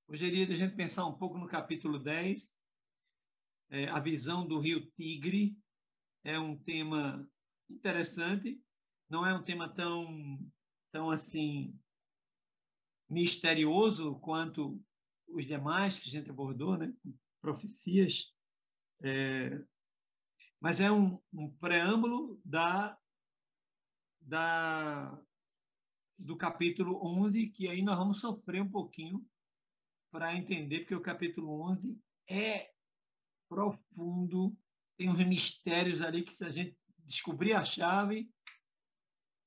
Hoje é dia de a gente pensar um pouco no capítulo 10, a visão do rio Tigre. É um tema interessante, não é um tema tão assim misterioso quanto os demais que a gente abordou, né? Profecias, mas é um preâmbulo do capítulo 11, que aí nós vamos sofrer um pouquinho para entender, porque o capítulo 11 é profundo, tem uns mistérios ali que, se a gente descobrir a chave,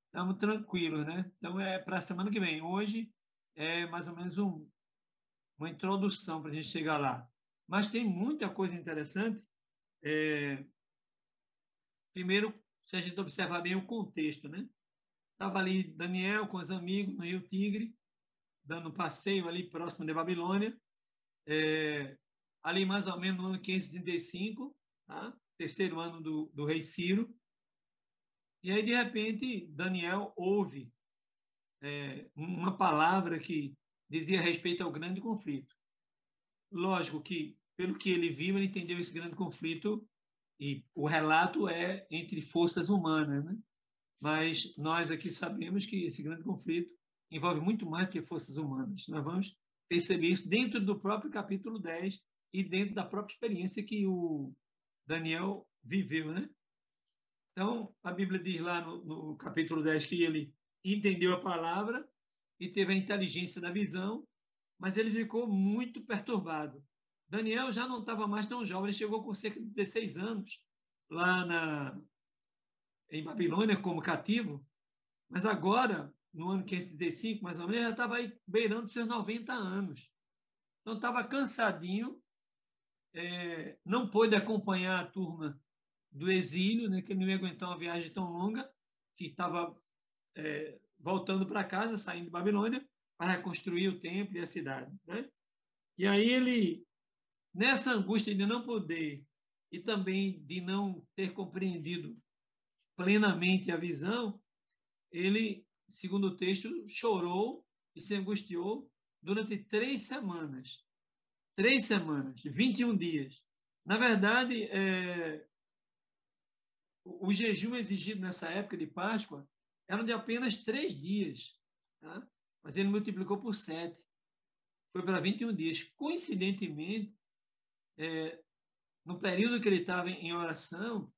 estamos tranquilos, né? Então, é para a semana que vem. Hoje é mais ou menos uma introdução para a gente chegar lá. Mas tem muita coisa interessante. Primeiro, se a gente observar bem o contexto, né? Estava ali Daniel com os amigos no Rio Tigre, dando um passeio ali próximo de Babilônia. Ali mais ou menos no ano 535, tá? Terceiro ano do rei Ciro. E aí, de repente, Daniel ouve uma palavra que dizia respeito ao grande conflito. Lógico que, pelo que ele viu, ele entendeu esse grande conflito, e o relato é entre forças humanas, né? Mas nós aqui sabemos que esse grande conflito envolve muito mais que forças humanas. Nós vamos perceber isso dentro do próprio capítulo 10 e dentro da própria experiência que o Daniel viveu, né? Então, a Bíblia diz lá no capítulo 10 que ele entendeu a palavra e teve a inteligência da visão, mas ele ficou muito perturbado. Daniel já não estava mais tão jovem, ele chegou com cerca de 16 anos lá em Babilônia como cativo, mas agora, no ano 535, mais ou menos, ele já estava aí beirando seus 90 anos. Então, estava cansadinho, não pôde acompanhar a turma do exílio, né, que ele não ia aguentar uma viagem tão longa, que estava voltando para casa, saindo de Babilônia, para reconstruir o templo e a cidade. Né? E aí ele, nessa angústia de não poder e também de não ter compreendido plenamente a visão, ele, segundo o texto, chorou e se angustiou durante 3 semanas. 3 semanas, 21 dias. Na verdade, o jejum exigido nessa época de Páscoa era de apenas 3 dias, tá? Mas ele multiplicou por 7. Foi para 21 dias. Coincidentemente, no período que ele estava em oração,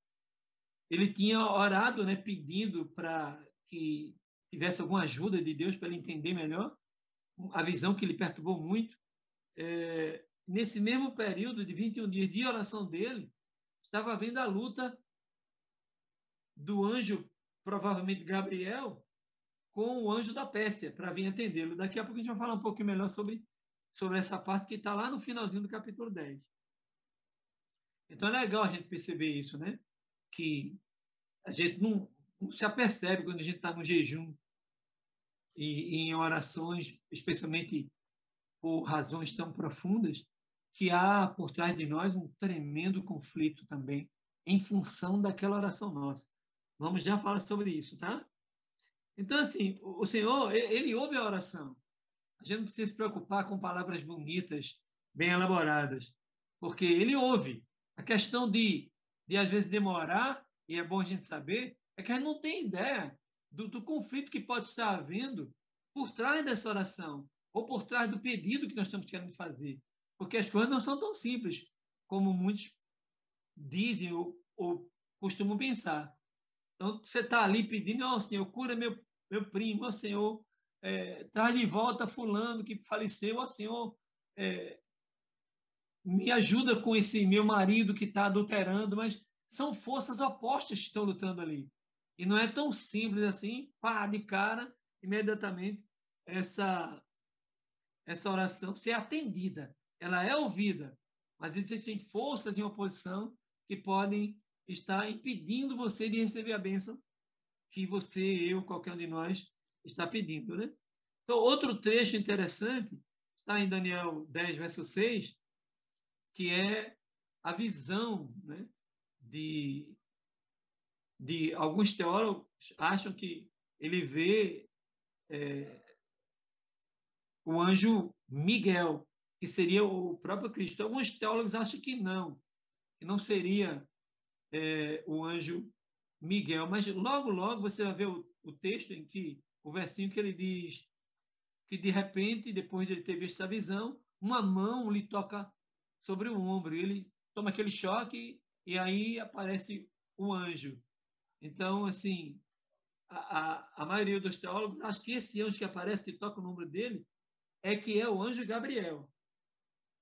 ele tinha orado, né, pedindo para que tivesse alguma ajuda de Deus para ele entender melhor a visão que lhe perturbou muito. Nesse mesmo período de 21 dias de oração dele, estava havendo a luta do anjo, provavelmente Gabriel, com o anjo da Pérsia, para vir atendê-lo. Daqui a pouco a gente vai falar um pouquinho melhor sobre essa parte que está lá no finalzinho do capítulo 10. Então é legal a gente perceber isso, né? Que a gente não se apercebe quando a gente está no jejum e em orações, especialmente por razões tão profundas, que há por trás de nós um tremendo conflito também, em função daquela oração nossa. Vamos já falar sobre isso, tá? Então, assim, o Senhor, ele ouve a oração. A gente não precisa se preocupar com palavras bonitas, bem elaboradas, porque ele ouve. A questão de às vezes, demorar, e é bom a gente saber, é que a gente não tem ideia do conflito que pode estar havendo por trás dessa oração, ou por trás do pedido que nós estamos querendo fazer. Porque as coisas não são tão simples como muitos dizem ou costumam pensar. Então, você está ali pedindo, ó, Senhor, cura meu primo, ó, Senhor, traz de volta fulano que faleceu, ó, Senhor, me ajuda com esse meu marido que está adulterando, mas são forças opostas que estão lutando ali. E não é tão simples assim, pá, de cara, imediatamente, essa oração ser atendida. Ela é ouvida, mas existem forças em oposição que podem estar impedindo você de receber a bênção que você, eu, qualquer um de nós está pedindo, né? Então, outro trecho interessante está em Daniel 10, verso 6, que é a visão, né, de alguns teólogos acham que ele vê o anjo Miguel, que seria o próprio Cristo. Alguns teólogos acham que não seria o anjo Miguel, mas logo, logo você vai ver o texto em que, o versinho que ele diz que de repente, depois de ele ter visto essa visão, uma mão lhe toca sobre o ombro, ele toma aquele choque e aí aparece o anjo. Então, assim, a maioria dos teólogos acha que esse anjo que aparece, que toca o ombro dele, que é o anjo Gabriel,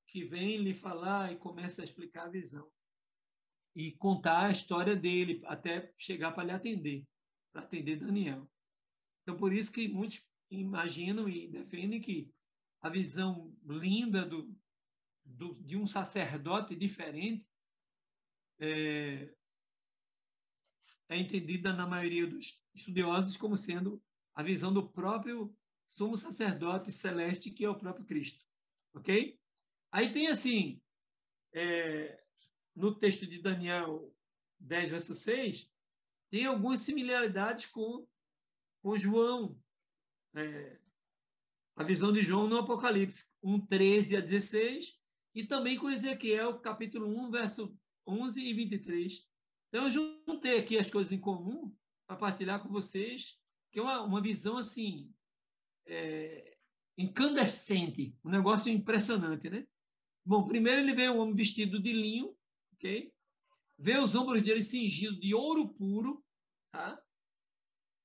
que vem lhe falar e começa a explicar a visão e contar a história dele até chegar para atender Daniel. Então, por isso que muitos imaginam e defendem que a visão linda de um sacerdote diferente é entendida na maioria dos estudiosos como sendo a visão do próprio sumo sacerdote celeste, que é o próprio Cristo. Ok? Aí tem assim, no texto de Daniel 10, verso 6, tem algumas similaridades com João, a visão de João no Apocalipse 1, 13 a 16, e também com Ezequiel, capítulo 1, verso 11 e 23. Então, eu juntei aqui as coisas em comum para partilhar com vocês, que é uma visão assim, incandescente, um negócio impressionante, né? Bom, primeiro ele vê um homem vestido de linho, ok? Vê os ombros dele cingidos de ouro puro, tá?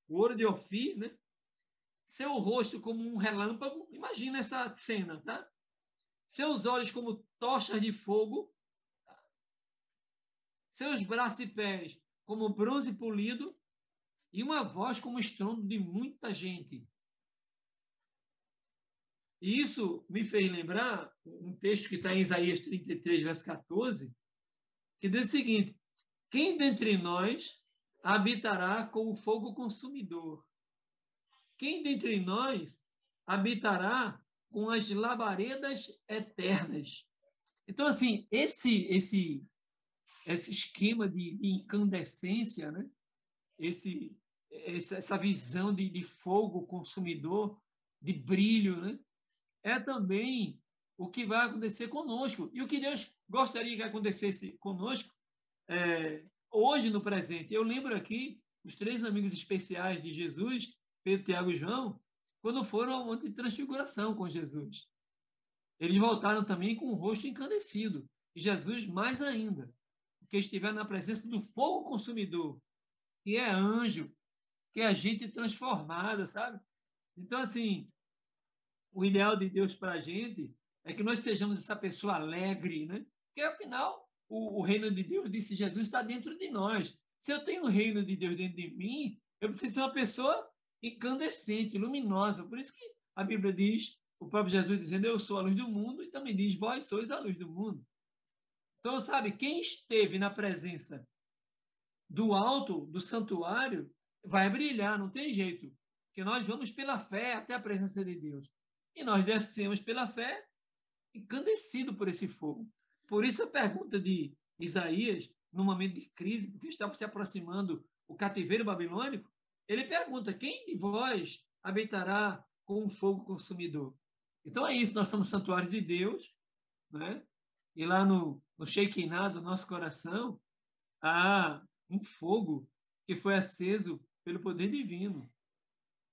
O ouro de Ofir, né? Seu rosto como um relâmpago, imagina essa cena, tá? Seus olhos como tochas de fogo, tá? Seus braços e pés como bronze polido, e uma voz como o estrondo de muita gente. E isso me fez lembrar um texto que está em Isaías 33, verso 14, que diz o seguinte: quem dentre nós habitará com o fogo consumidor? Quem dentre nós habitará com as labaredas eternas? Então, assim, esse esquema de incandescência, né? Essa visão de fogo consumidor, de brilho, né? É também o que vai acontecer conosco. E o que Deus gostaria que acontecesse conosco hoje, no presente. Eu lembro aqui os 3 amigos especiais de Jesus, Pedro, Tiago e João, quando foram ao Monte de Transfiguração com Jesus. Eles voltaram também com o rosto encandecido. E Jesus mais ainda, porque estiveram na presença do fogo consumidor, que é anjo, que é gente transformada, sabe? Então, assim, o ideal de Deus para a gente é que nós sejamos essa pessoa alegre, né? Porque, afinal, o reino de Deus, disse Jesus, está dentro de nós. Se eu tenho o reino de Deus dentro de mim, eu preciso ser uma pessoa incandescente, luminosa. Por isso que a Bíblia diz, o próprio Jesus dizendo, eu sou a luz do mundo, e também diz, vós sois a luz do mundo. Então, sabe, quem esteve na presença do alto, do santuário, vai brilhar, não tem jeito. Porque nós vamos pela fé até a presença de Deus. E nós descemos pela fé, encandecido por esse fogo. Por isso a pergunta de Isaías, no momento de crise, porque está se aproximando o cativeiro babilônico, ele pergunta: quem de vós habitará com um fogo consumidor? Então é isso, nós somos santuário de Deus, né? E lá no Shekinah do nosso coração há um fogo que foi aceso pelo poder divino.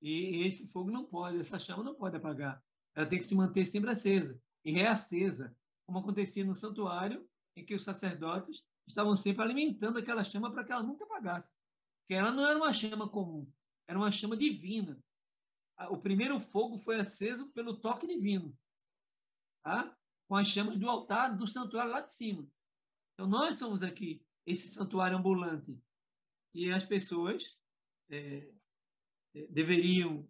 E esse fogo não pode, essa chama não pode apagar. Ela tem que se manter sempre acesa e reacesa, como acontecia no santuário, em que os sacerdotes estavam sempre alimentando aquela chama para que ela nunca apagasse. Porque ela não era uma chama comum, era uma chama divina. O primeiro fogo foi aceso pelo toque divino, tá? Com as chamas do altar do santuário lá de cima. Então, nós somos aqui esse santuário ambulante. E as pessoas deveriam,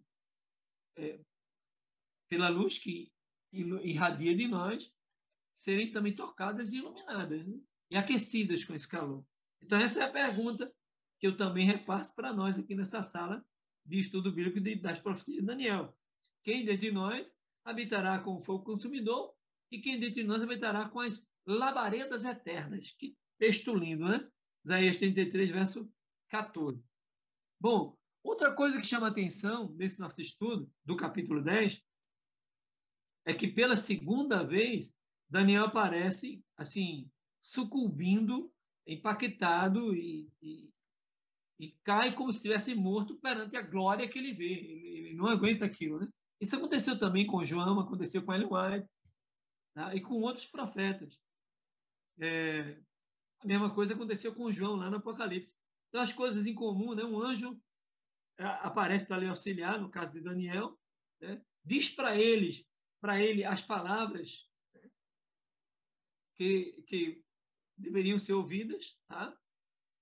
pela luz que irradia de nós, serem também tocadas e iluminadas, né? E aquecidas com esse calor. Então, essa é a pergunta que eu também repasso para nós aqui nessa sala de estudo bíblico das profecias de Daniel. Quem dentre nós habitará com o fogo consumidor e quem dentre nós habitará com as labaredas eternas? Que texto lindo, né? Isaías 33, verso 14. Bom, outra coisa que chama atenção nesse nosso estudo, do capítulo 10, é que pela segunda vez, Daniel aparece assim, sucumbindo, impactado e cai como se estivesse morto perante a glória que ele vê. Ele não aguenta aquilo, né? Isso aconteceu também com João, aconteceu com Ellen White, tá? E com outros profetas. A mesma coisa aconteceu com João lá no Apocalipse. Então, as coisas em comum, né? Um anjo aparece para lhe auxiliar, no caso de Daniel, né? Diz para ele as palavras que deveriam ser ouvidas, tá?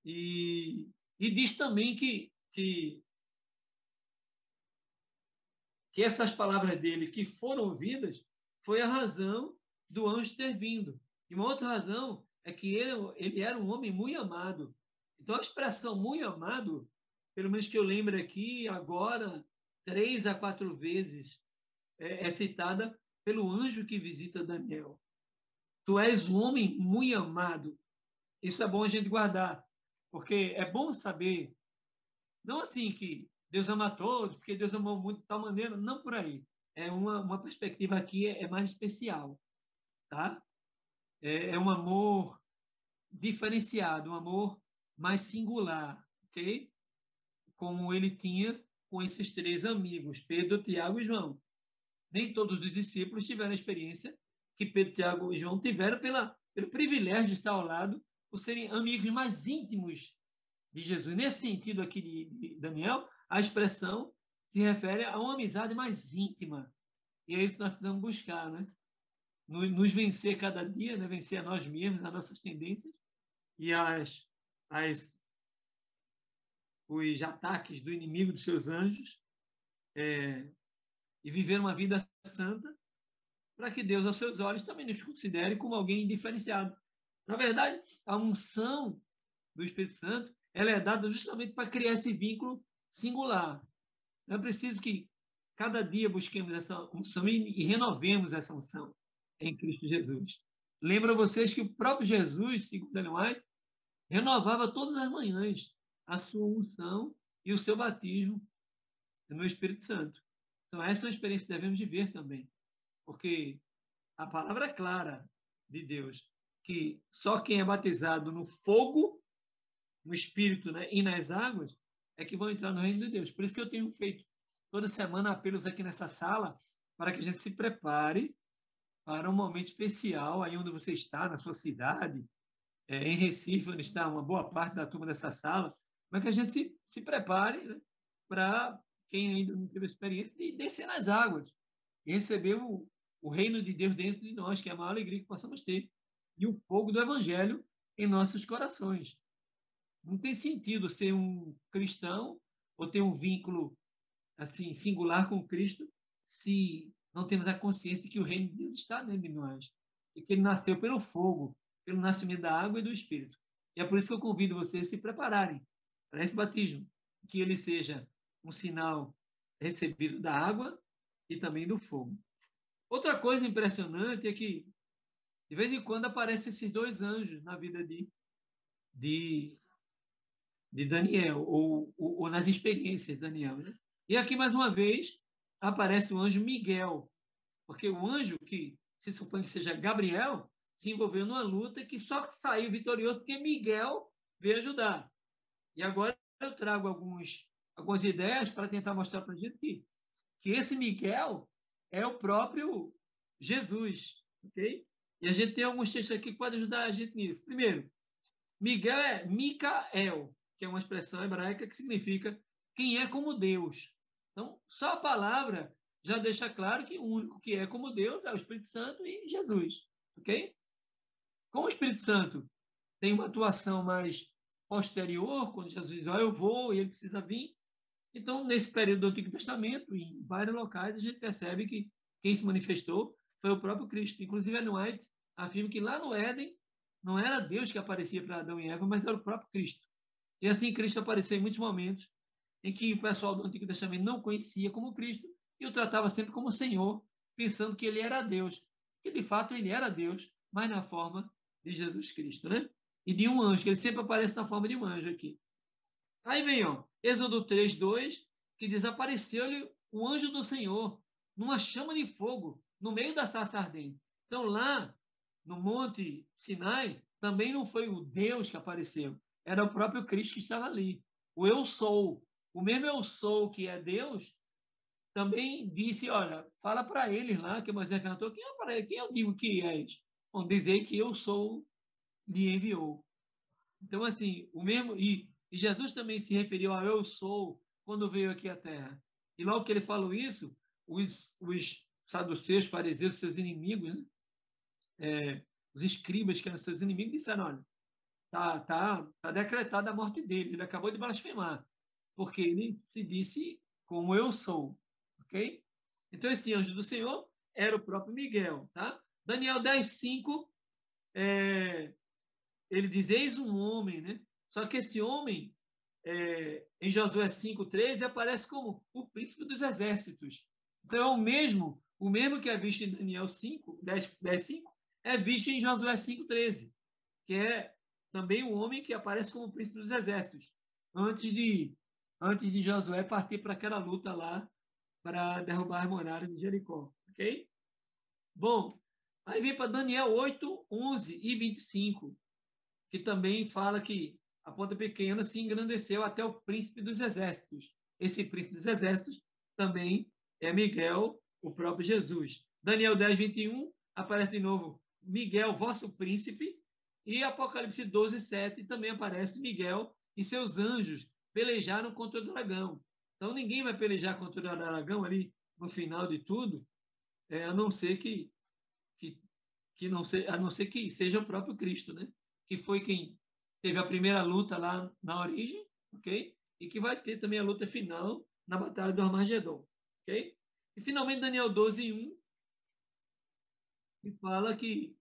E diz também que essas palavras dele que foram ouvidas foi a razão do anjo ter vindo. E uma outra razão é que ele era um homem muito amado. Então, a expressão muito amado, pelo menos que eu lembro aqui, agora, 3 a 4 vezes, é citada pelo anjo que visita Daniel. Tu és um homem muito amado. Isso é bom a gente guardar, porque é bom saber, não assim que Deus ama a todos, porque Deus amou muito de tal maneira, não por aí. É uma perspectiva aqui mais especial, tá? É um amor diferenciado, um amor mais singular, ok? Como ele tinha com esses 3 amigos, Pedro, Tiago e João. Nem todos os discípulos tiveram a experiência que Pedro, Tiago e João tiveram pelo privilégio de estar ao lado, por serem amigos mais íntimos de Jesus. Nesse sentido aqui de Daniel, a expressão se refere a uma amizade mais íntima. E é isso que nós precisamos buscar, né? Nos vencer cada dia, né? Vencer a nós mesmos, as nossas tendências e os ataques do inimigo, dos seus anjos, e viver uma vida santa para que Deus, aos seus olhos, também nos considere como alguém diferenciado. Na verdade, a unção do Espírito Santo ela é dada justamente para criar esse vínculo singular. É preciso que cada dia busquemos essa unção e renovemos essa unção em Cristo Jesus. Lembra vocês que o próprio Jesus, segundo Ellen White, renovava todas as manhãs a sua unção e o seu batismo no Espírito Santo. Então, essa é uma experiência que devemos viver também, porque a palavra é clara de Deus, que só quem é batizado no fogo, no Espírito, né, e nas águas, é que vão entrar no reino de Deus. Por isso que eu tenho feito toda semana apelos aqui nessa sala para que a gente se prepare para um momento especial aí onde você está, na sua cidade, em Recife, onde está uma boa parte da turma dessa sala, mas que a gente se prepare, né, para quem ainda não teve a experiência de descer nas águas e receber o reino de Deus dentro de nós, que é a maior alegria que possamos ter, e o fogo do Evangelho em nossos corações. Não tem sentido ser um cristão ou ter um vínculo assim singular com Cristo se não temos a consciência de que o reino de Deus está dentro de nós e que ele nasceu pelo fogo, pelo nascimento da água e do Espírito. E é por isso que eu convido vocês a se prepararem para esse batismo, que ele seja um sinal recebido da água e também do fogo. Outra coisa impressionante é que de vez em quando aparecem esses 2 anjos na vida de Daniel, ou nas experiências de Daniel. Né? E aqui, mais uma vez, aparece o anjo Miguel, porque o anjo, que se supõe que seja Gabriel, se envolveu numa luta que só saiu vitorioso porque Miguel veio ajudar. E agora eu trago algumas ideias para tentar mostrar para a gente que esse Miguel é o próprio Jesus, ok? E a gente tem alguns textos aqui que podem ajudar a gente nisso. Primeiro, Miguel é Micael, que é uma expressão hebraica que significa quem é como Deus. Então, só a palavra já deixa claro que o único que é como Deus é o Espírito Santo e Jesus, ok? Como o Espírito Santo tem uma atuação mais posterior, quando Jesus diz, eu vou e ele precisa vir. Então, nesse período do Antigo Testamento, em vários locais, a gente percebe que quem se manifestou foi o próprio Cristo. Inclusive, Ellen White afirma que lá no Éden, não era Deus que aparecia para Adão e Eva, mas era o próprio Cristo. E assim, Cristo apareceu em muitos momentos em que o pessoal do Antigo Testamento não conhecia como Cristo e o tratava sempre como Senhor, pensando que ele era Deus. Que de fato ele era Deus, mas na forma de Jesus Cristo, né? E de um anjo, que ele sempre aparece na forma de um anjo aqui. Aí vem, ó, Êxodo 3:2, que desapareceu-lhe o anjo do Senhor numa chama de fogo no meio da sarça ardente. Então, lá no Monte Sinai, também não foi o Deus que apareceu, era o próprio Cristo que estava ali. O eu sou, o mesmo eu sou que é Deus, também disse, olha, fala para eles lá, que Moisés perguntou, quem eu digo que és? Vão dizer que eu sou, lhe enviou. Então, assim, o mesmo. E Jesus também se referiu a eu sou quando veio aqui à Terra. E logo que ele falou isso, os saduceus, fariseus, seus inimigos, né? Os escribas, que eram seus inimigos, disseram: olha, tá decretada a morte dele, ele acabou de blasfemar, porque ele se disse como eu sou. Ok? Então, esse anjo do Senhor era o próprio Miguel. Tá? Daniel 10:5, ele diz: eis um homem, né? Só que esse homem, em Josué 5:13, aparece como o príncipe dos exércitos. Então, é o mesmo que é visto em Daniel 10:5, é visto em Josué 5:13, que é também o homem que aparece como príncipe dos exércitos, antes de Josué partir para aquela luta lá para derrubar as muralhas de Jericó. Ok? Bom, aí vem para Daniel 8:11 e 25, que também fala que a ponta pequena se engrandeceu até o príncipe dos exércitos. Esse príncipe dos exércitos também é Miguel, o próprio Jesus. Daniel 10:21 aparece de novo Miguel, vosso príncipe, e Apocalipse 12:7 também aparece Miguel e seus anjos pelejaram contra o dragão. Então ninguém vai pelejar contra o dragão ali no final de tudo, a não ser que, a não ser que seja o próprio Cristo, né? Que foi quem teve a primeira luta lá na origem, ok? E que vai ter também a luta final na Batalha do Armagedon, ok? E finalmente Daniel 12:1, que fala que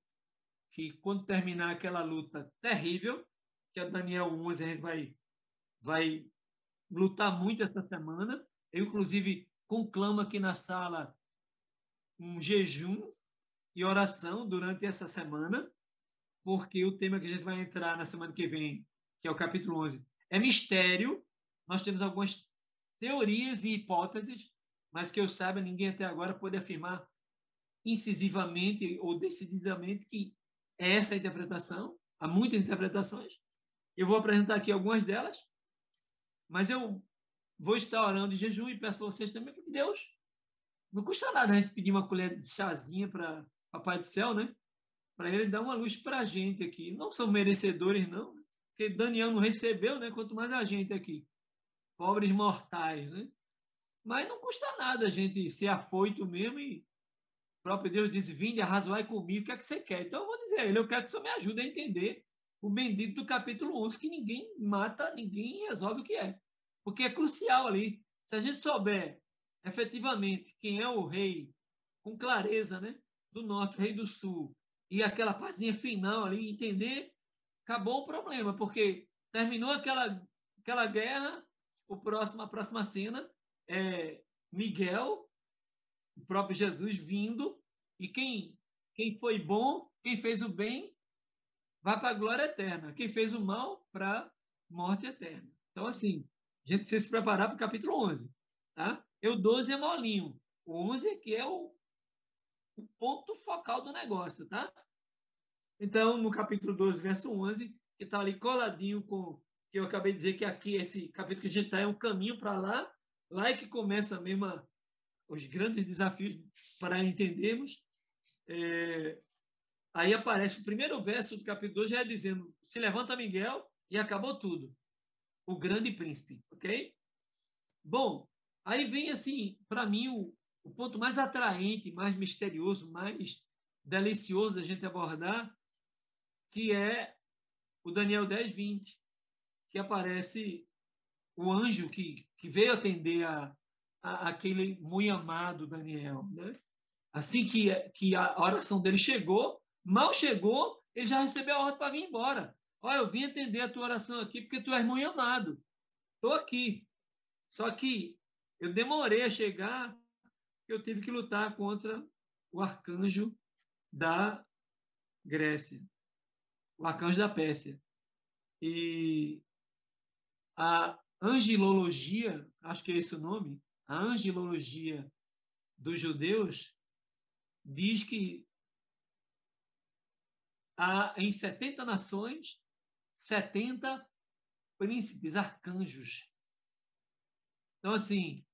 quando terminar aquela luta terrível, que é Daniel 11, a gente vai lutar muito essa semana. Eu, inclusive, conclamo aqui na sala um jejum e oração durante essa semana, porque o tema que a gente vai entrar na semana que vem, que é o capítulo 11, é mistério. Nós temos algumas teorias e hipóteses, mas que eu saiba, ninguém até agora pode afirmar incisivamente ou decididamente que é essa a interpretação. Há muitas interpretações. Eu vou apresentar aqui algumas delas, mas eu vou estar orando em jejum e peço a vocês também, porque Deus, não custa nada a gente pedir uma colher de chazinha para Papai do Céu, né? Para ele dar uma luz para a gente aqui. Não são merecedores, não, porque Daniel não recebeu, né? Quanto mais a gente aqui, pobres mortais, né? Mas não custa nada a gente ser afoito mesmo e o próprio Deus diz: vinde, arrazoai comigo, o que é que você quer? Então eu vou dizer a ele: eu quero que o senhor me ajude a entender o bendito do capítulo 11, que ninguém mata, ninguém resolve o que é. Porque é crucial ali. Se a gente souber efetivamente quem é o rei, com clareza, né? Do norte, o rei do sul, e aquela pazinha final ali, entender, acabou o problema, porque terminou aquela guerra, a próxima cena é Miguel, o próprio Jesus vindo, e quem foi bom, quem fez o bem, vai para a glória eterna. Quem fez o mal, para a morte eterna. Então, assim, a gente precisa se preparar para o capítulo 11. Tá? E o 12 é molinho. O 11 é que é o ponto focal do negócio. Tá? Então, no capítulo 12, verso 11, que está ali coladinho com que eu acabei de dizer que aqui, esse capítulo que a gente está, é um caminho para lá. Lá é que começa mesmo os grandes desafios para entendermos. Aí aparece o primeiro verso do capítulo 2, já é dizendo: se levanta Miguel e acabou tudo. O grande príncipe, ok? Bom, aí vem assim, para mim, o ponto mais atraente, mais misterioso, mais delicioso da gente abordar, que é o Daniel 10:20, que aparece o anjo que veio atender aquele muito amado Daniel, né? Assim que a oração dele chegou, mal chegou, ele já recebeu a ordem para vir embora. Olha, eu vim atender a tua oração aqui porque tu és muito amado. Estou aqui. Só que eu demorei a chegar, porque eu tive que lutar contra o arcanjo da Grécia, o arcanjo da Pérsia. E a angelologia, acho que é esse o nome, a angelologia dos judeus diz que há em 70 nações 70 príncipes, arcanjos. Então, assim,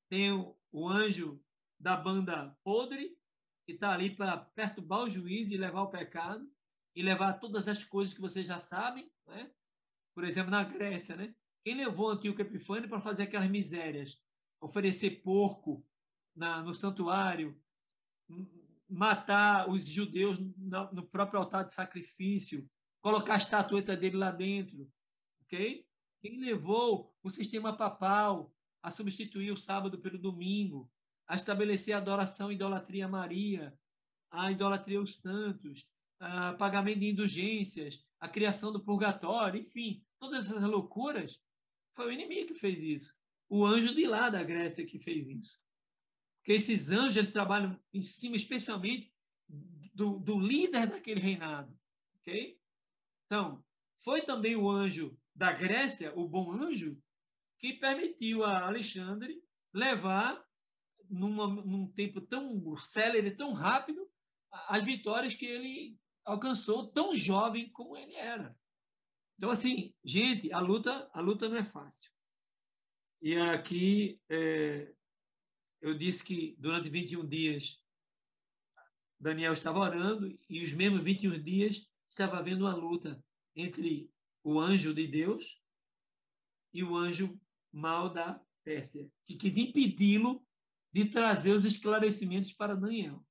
tem o anjo da banda podre, que está ali para perturbar o juiz e levar o pecado, e levar todas as coisas que vocês já sabem, né? Por exemplo, na Grécia, né? Quem levou Antíoco Epifânio para fazer aquelas misérias? Oferecer porco no santuário, matar os judeus no próprio altar de sacrifício, colocar a estatueta dele lá dentro, ok? Quem levou o sistema papal a substituir o sábado pelo domingo, a estabelecer a adoração e idolatria a Maria, a idolatria aos santos, a pagamento de indulgências, a criação do purgatório, enfim, todas essas loucuras, foi o inimigo que fez isso. O anjo de lá da Grécia que fez isso. Porque esses anjos eles trabalham em cima, especialmente, do líder daquele reinado. Ok? Então, foi também o anjo da Grécia, o bom anjo, que permitiu a Alexandre levar, num tempo tão célere, tão rápido, as vitórias que ele alcançou, tão jovem como ele era. Então, assim, gente, a luta não é fácil. E aqui eu disse que durante 21 dias Daniel estava orando e os mesmos 21 dias estava havendo uma luta entre o anjo de Deus e o anjo mau da Pérsia, que quis impedi-lo de trazer os esclarecimentos para Daniel.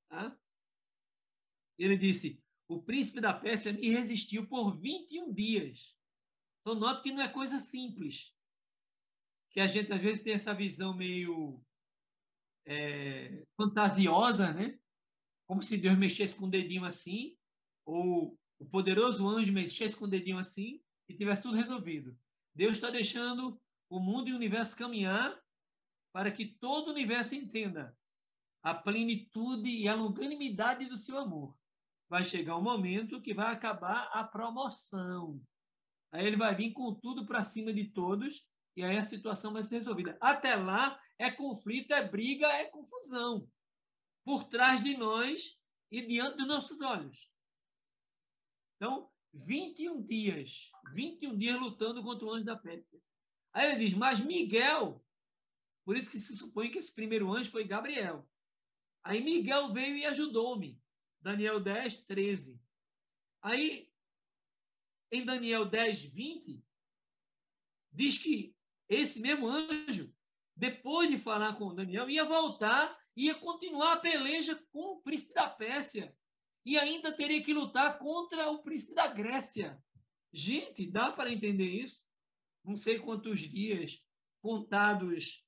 Tá? Ele disse: o príncipe da Pérsia me resistiu por 21 dias. Então, note que não é coisa simples. Que a gente, às vezes, tem essa visão meio fantasiosa, né? Como se Deus mexesse com o dedinho assim, ou o poderoso anjo mexesse com o dedinho assim e tivesse tudo resolvido. Deus está deixando o mundo e o universo caminhar para que todo o universo entenda a plenitude e a longanimidade do seu amor. Vai chegar um momento que vai acabar a promoção. Aí ele vai vir com tudo para cima de todos e aí a situação vai ser resolvida. Até lá é conflito, é briga, é confusão. Por trás de nós e diante dos nossos olhos. Então, 21 dias lutando contra o anjo da Pérsia. Aí ele diz, mas Miguel, por isso que se supõe que esse primeiro anjo foi Gabriel. Aí Miguel veio e ajudou-me. Daniel 10, 13. Aí, em Daniel 10, 20, diz que esse mesmo anjo, depois de falar com Daniel, ia voltar, ia continuar a peleja com o príncipe da Pérsia. E ainda teria que lutar contra o príncipe da Grécia. Gente, dá para entender isso? Não sei quantos dias contados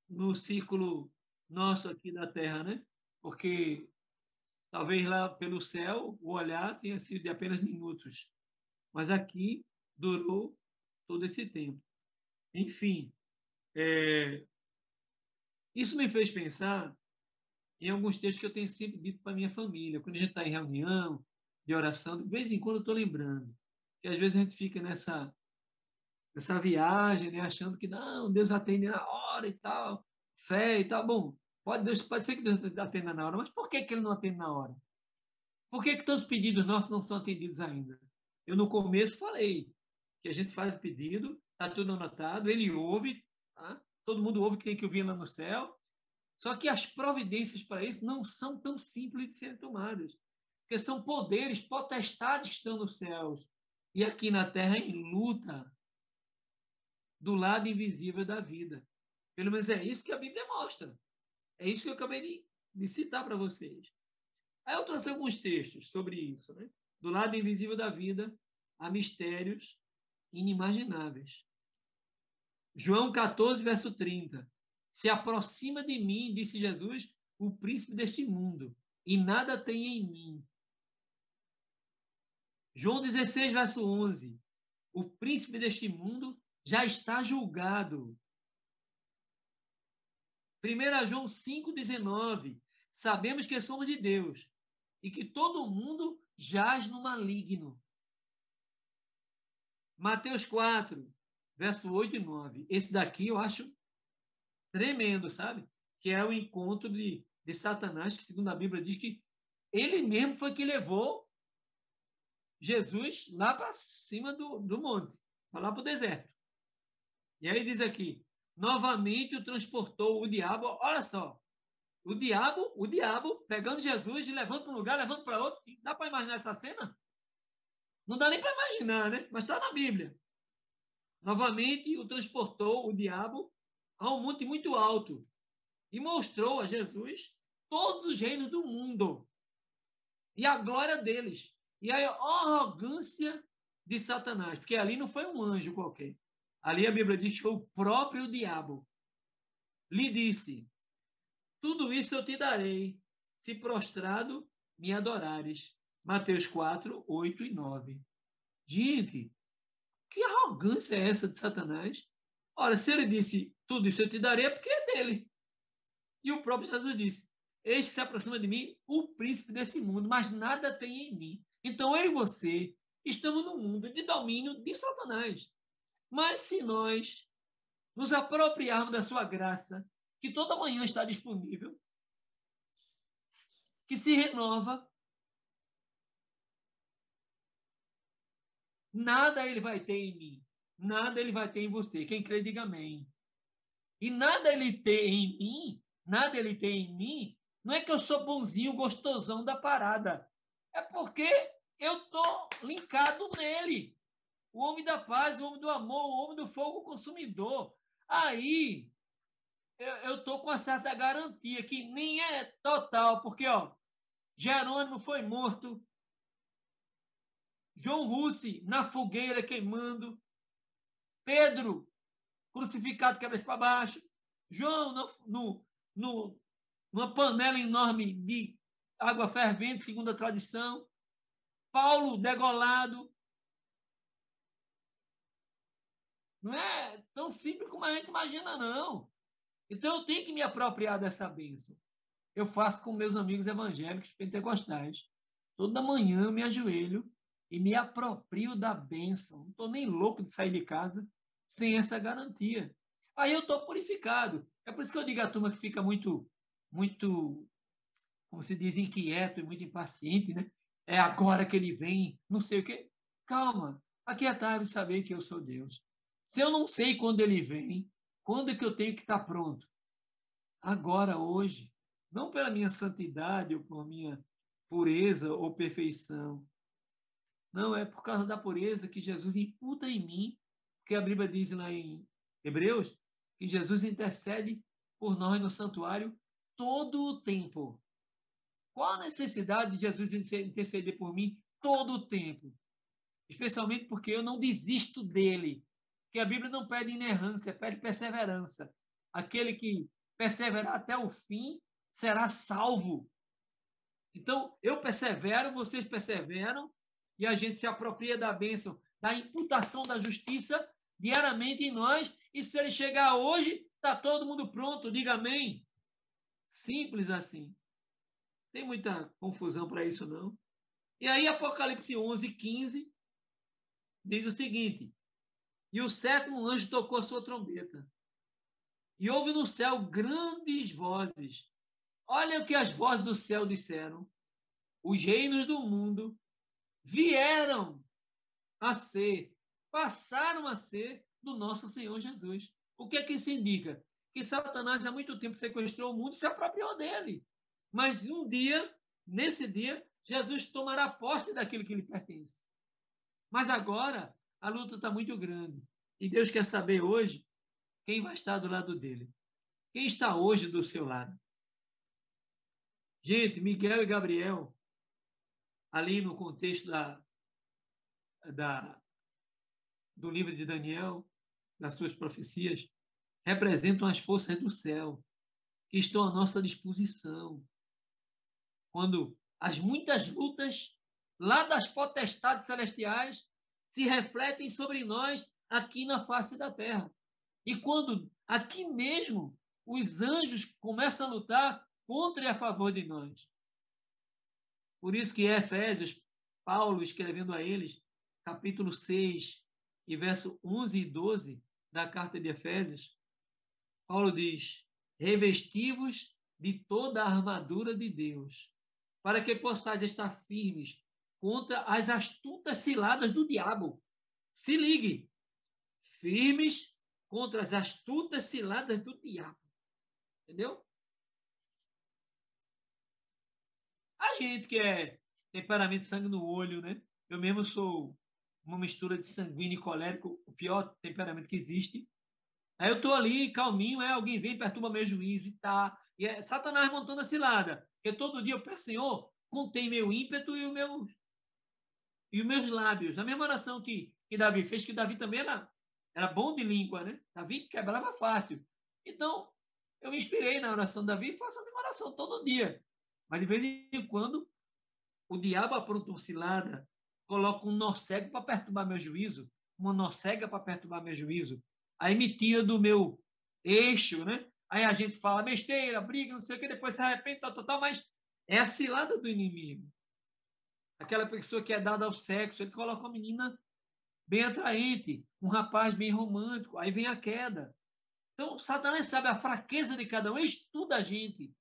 no círculo nosso aqui da Terra, né? Porque talvez lá pelo céu o olhar tenha sido de apenas minutos. Mas aqui durou todo esse tempo. Enfim, isso me fez pensar em alguns textos que eu tenho sempre dito para minha família. Quando a gente está em reunião, de oração, de vez em quando eu estou lembrando. Que às vezes a gente fica nessa viagem, né, achando que não, Deus atende na hora e tal, fé e tal. Bom, pode ser que Deus atenda na hora, mas por que, que ele não atende na hora? Por que, que tantos pedidos nossos não são atendidos ainda? Eu no começo falei que a gente faz o pedido, está tudo anotado, ele ouve, tá? Todo mundo ouve que tem que ouvir lá no céu, só que as providências para isso não são tão simples de serem tomadas, porque são poderes, potestades que estão nos céus e aqui na terra em luta do lado invisível da vida. Pelo menos é isso que a Bíblia mostra. É isso que eu acabei de citar para vocês. Aí eu trouxe alguns textos sobre isso. Né? Do lado invisível da vida, há mistérios inimagináveis. João 14, verso 30. Se aproxima de mim, disse Jesus, o príncipe deste mundo, e nada tem em mim. João 16, verso 11. O príncipe deste mundo já está julgado. 1 João 5,19. Sabemos que somos de Deus e que todo mundo jaz no maligno. Mateus 4, verso 8 e 9. Esse daqui eu acho tremendo, sabe? Que é o encontro de de Satanás, que segundo a Bíblia diz que ele mesmo foi que levou Jesus lá para cima do monte, lá para o deserto. E aí diz aqui, novamente o transportou o diabo, olha só, o diabo pegando Jesus e levando para um lugar, levando para outro. Dá para imaginar essa cena? Não dá nem para imaginar, né? Mas está na Bíblia. Novamente o transportou o diabo a um monte muito alto e mostrou a Jesus todos os reinos do mundo e a glória deles e a arrogância de Satanás, porque ali não foi um anjo qualquer. Ali a Bíblia diz que foi o próprio diabo. Lhe disse, tudo isso eu te darei, se prostrado me adorares. Mateus 4, 8 e 9. Gente, que arrogância é essa de Satanás? Ora, se ele disse, tudo isso eu te darei, é porque é dele. E o próprio Jesus disse, eis que se aproxima de mim o príncipe desse mundo, mas nada tem em mim. Então eu e você estamos no mundo de domínio de Satanás. Mas se nós nos apropriarmos da sua graça, que toda manhã está disponível, que se renova, nada ele vai ter em mim, nada ele vai ter em você. Quem crê, diga amém. E nada ele tem em mim, nada ele tem em mim, não é que eu sou bonzinho, gostosão da parada. É porque eu estou linkado nele. O homem da paz, o homem do amor, o homem do fogo consumidor. Aí eu estou com uma certa garantia, que nem é total, porque ó, Jerônimo foi morto, João Russi na fogueira queimando, Pedro crucificado cabeça para baixo, João numa panela enorme de água fervente, segundo a tradição, Paulo degolado. Não é tão simples como a gente imagina, não. Então eu tenho que me apropriar dessa bênção. Eu faço com meus amigos evangélicos pentecostais. Toda manhã eu me ajoelho e me aproprio da bênção. Não estou nem louco de sair de casa sem essa garantia. Aí eu estou purificado. É por isso que eu digo à turma que fica muito, como se diz, inquieto e muito impaciente, né? É agora que ele vem, não sei o quê. Calma, aqui é tarde saber que eu sou Deus. Se eu não sei quando ele vem, quando é que eu tenho que estar pronto? Agora, hoje. Não pela minha santidade ou por minha pureza ou perfeição. Não, é por causa da pureza que Jesus imputa em mim, porque a Bíblia diz lá em Hebreus que Jesus intercede por nós no santuário todo o tempo. Qual a necessidade de Jesus interceder por mim todo o tempo? Especialmente porque eu não desisto dele. Porque a Bíblia não pede inerrância, pede perseverança. Aquele que perseverar até o fim será salvo. Então, eu persevero, vocês perseveram, e a gente se apropria da bênção, da imputação da justiça diariamente em nós, e se ele chegar hoje, está todo mundo pronto, diga amém. Simples assim. Tem muita confusão para isso, não. E aí, Apocalipse 11, 15, diz o seguinte, e o sétimo anjo tocou a sua trombeta, e houve no céu grandes vozes. Olha o que as vozes do céu disseram. Os reinos do mundo vieram a ser, passaram a ser do nosso Senhor Jesus. O que é que isso indica? Que Satanás há muito tempo sequestrou o mundo e se apropriou dele. Mas um dia, nesse dia, Jesus tomará posse daquilo que lhe pertence. Mas agora, a luta está muito grande. E Deus quer saber hoje quem vai estar do lado dele. Quem está hoje do seu lado? Gente, Miguel e Gabriel, ali no contexto da, do livro de Daniel, das suas profecias, representam as forças do céu, que estão à nossa disposição. Quando as muitas lutas lá das potestades celestiais se refletem sobre nós aqui na face da terra. E quando aqui mesmo os anjos começam a lutar contra e a favor de nós. Por isso que Efésios, Paulo escrevendo a eles, capítulo 6 e verso 11 e 12 da carta de Efésios, Paulo diz, revestivos de toda a armadura de Deus, para que possais estar firmes contra as astutas ciladas do diabo. Se ligue, firmes contra as astutas ciladas do diabo. Entendeu? A gente que é temperamento de sangue no olho, né? Eu mesmo sou uma mistura de sanguíneo e colérico, o pior temperamento que existe. Aí eu tô ali, calminho, alguém vem e perturba meu juízo e tá. E é Satanás montando a cilada. Porque todo dia eu peço, Senhor, contém meu ímpeto e os meus lábios. A mesma oração que Davi fez, que Davi também era bom de língua, né? Davi quebrava fácil. Então, eu me inspirei na oração de Davi e faço a mesma oração todo dia. Mas de vez em quando, o diabo apronta uma cilada, coloca um nó cego para perturbar meu juízo, uma nó cega para perturbar meu juízo. Aí me tira do meu eixo, né? Aí a gente fala besteira, briga, não sei o que, depois se arrepende, tal, mas é a cilada do inimigo. Aquela pessoa que é dada ao sexo, ele coloca uma menina bem atraente, um rapaz bem romântico, aí vem a queda. Então, Satanás sabe a fraqueza de cada um, ele estuda a gente,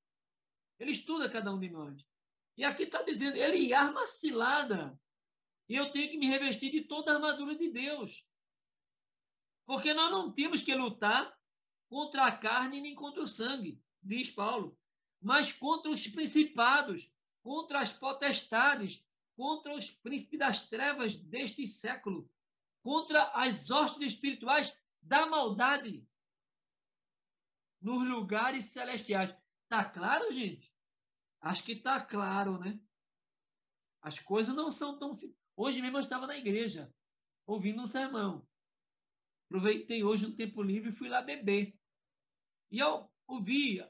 ele estuda cada um de nós. E aqui está dizendo, ele arma a cilada, e eu tenho que me revestir de toda a armadura de Deus. Porque nós não temos que lutar contra a carne nem contra o sangue, diz Paulo, mas contra os principados, contra as potestades, contra os príncipes das trevas deste século, contra as hostes espirituais da maldade nos lugares celestiais. Tá claro, gente? Acho que tá claro, né? As coisas não são tão simples. Hoje mesmo eu estava na igreja, ouvindo um sermão. Aproveitei hoje um tempo livre e fui lá beber. E eu ouvi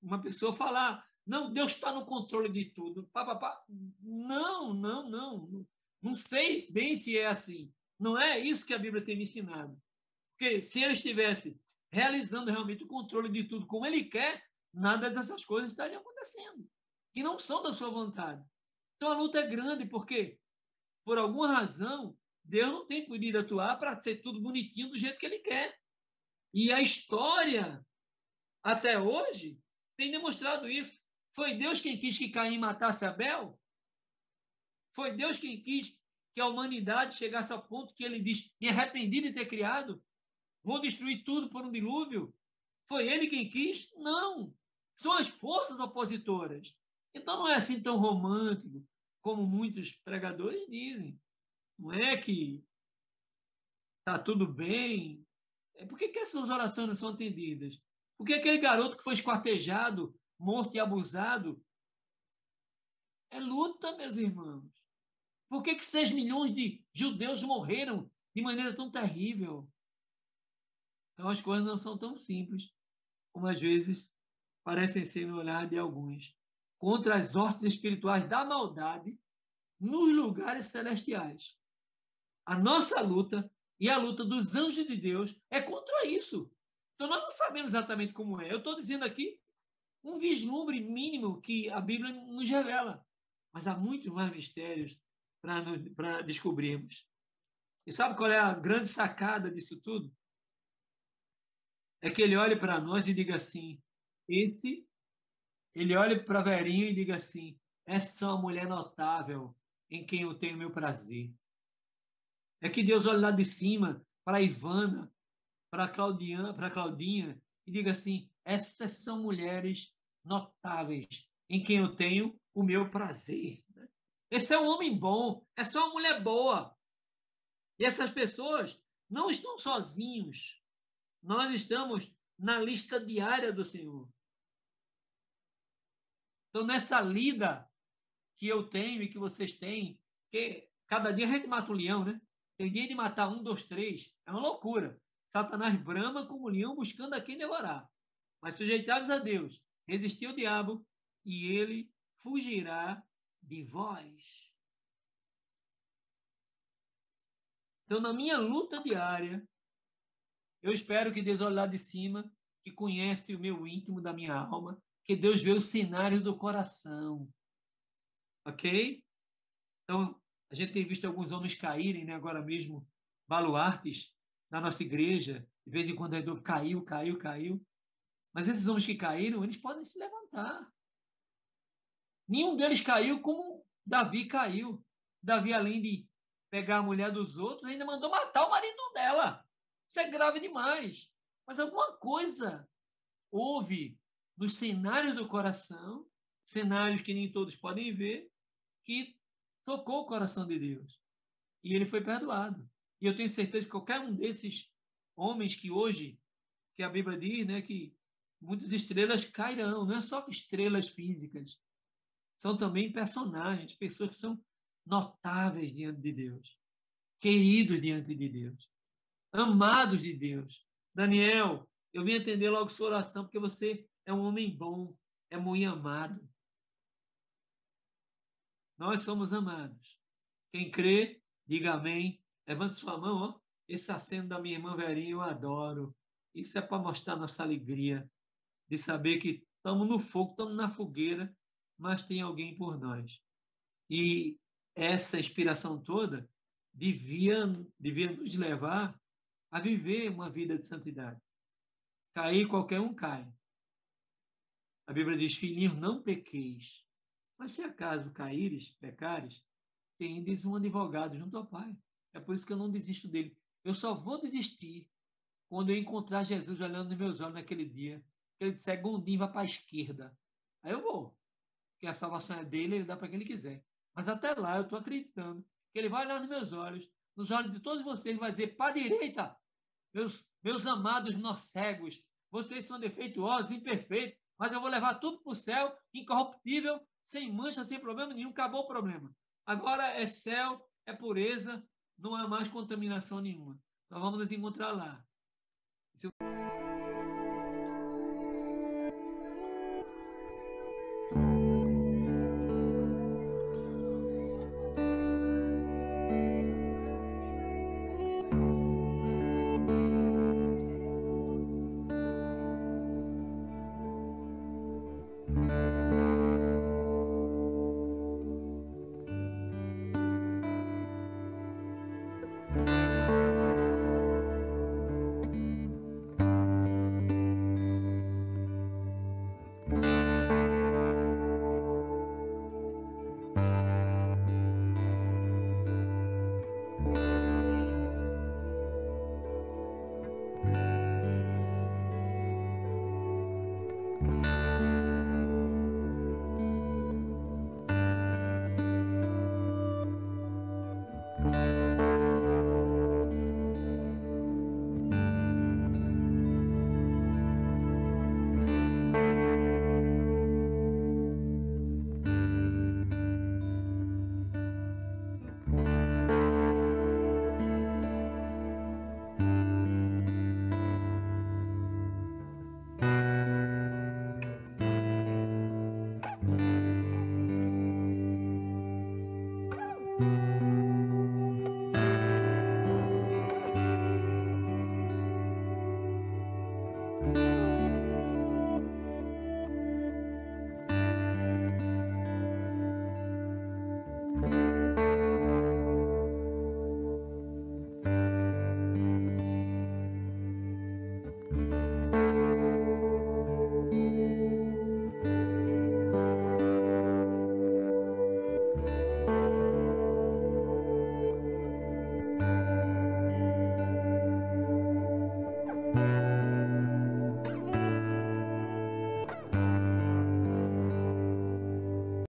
uma pessoa falar, não, Deus está no controle de tudo. Pá, pá, pá. Não, não, não. Não sei bem se é assim. Não é isso que a Bíblia tem me ensinado. Porque se ele estivesse realizando realmente o controle de tudo como ele quer, nada dessas coisas estaria acontecendo. Que não são da sua vontade. Então a luta é grande, porque, por alguma razão, Deus não tem podido atuar para ser tudo bonitinho do jeito que ele quer. E a história, até hoje, tem demonstrado isso. Foi Deus quem quis que Caim matasse Abel? Foi Deus quem quis que a humanidade chegasse ao ponto que ele diz: me arrependi de ter criado? Vou destruir tudo por um dilúvio? Foi ele quem quis? Não. São as forças opositoras. Então não é assim tão romântico como muitos pregadores dizem. Não é que está tudo bem. Por que essas orações não são atendidas? Porque aquele garoto que foi esquartejado, morto e abusado, é luta, meus irmãos. Por que 6 milhões de judeus morreram de maneira tão terrível? Então as coisas não são tão simples como às vezes parecem ser no olhar de alguns. Contra as hostes espirituais da maldade nos lugares celestiais. A nossa luta e a luta dos anjos de Deus é contra isso. Então nós não sabemos exatamente como é. Eu estou dizendo aqui um vislumbre mínimo que a Bíblia nos revela. Mas há muitos mais mistérios para descobrirmos. E sabe qual é a grande sacada disso tudo? É que ele olhe para nós e diga assim: ele olhe para a Verinha e diga assim: essa é uma mulher notável em quem eu tenho meu prazer. É que Deus olhe lá de cima para a Ivana, para a Claudinha e diga assim: essas são mulheres notáveis em quem eu tenho o meu prazer. Esse é um homem bom, essa é uma mulher boa. E essas pessoas não estão sozinhos. Nós estamos na lista diária do Senhor. Então, nessa lida que eu tenho e que vocês têm, que cada dia a gente mata um leão, né? Tem dia de matar 1, 2, 3. É uma loucura. Satanás brama como leão buscando a quem devorar. Mas sujeitados a Deus, resistir ao diabo e ele fugirá de vós. Então, na minha luta diária, eu espero que Deus olhe lá de cima, que conhece o meu íntimo da minha alma, que Deus vê o cenário do coração. Ok? Então, a gente tem visto alguns homens caírem, né, agora mesmo, baluartes na nossa igreja. De vez em quando a Edu caiu. Mas esses homens que caíram, eles podem se levantar. Nenhum deles caiu como Davi caiu. Davi, além de pegar a mulher dos outros, ainda mandou matar o marido dela. Isso é grave demais. Mas alguma coisa houve nos cenários do coração, cenários que nem todos podem ver, que tocou o coração de Deus. E ele foi perdoado. E eu tenho certeza que qualquer um desses homens que hoje, que a Bíblia diz, né, que muitas estrelas cairão, não é só estrelas físicas, são também personagens, pessoas que são notáveis diante de Deus, queridos diante de Deus, amados de Deus. Daniel, eu vim atender logo sua oração porque você é um homem bom, é muito amado. Nós somos amados. Quem crê, diga amém. Levante sua mão, ó. Esse aceno da minha irmã Verinha eu adoro. Isso é para mostrar nossa alegria de saber que estamos no fogo, estamos na fogueira, mas tem alguém por nós. E essa inspiração toda devia nos levar a viver uma vida de santidade. Cair, qualquer um cai. A Bíblia diz, filhinhos, não pequeis. Mas se acaso caíres, pecares, tendes um advogado junto ao Pai. É por isso que eu não desisto dele. Eu só vou desistir quando eu encontrar Jesus olhando nos meus olhos naquele dia. Que ele disser, Gondim, vá para a esquerda. Aí eu vou. Porque a salvação é dele, ele dá para quem ele quiser. Mas até lá eu estou acreditando que ele vai olhar nos meus olhos, nos olhos de todos vocês, e vai dizer, para a direita, meus amados nós cegos, vocês são defeituosos, imperfeitos, mas eu vou levar tudo para o céu, incorruptível, sem mancha, sem problema nenhum, acabou o problema. Agora é céu, é pureza, não há mais contaminação nenhuma. Nós vamos nos encontrar lá.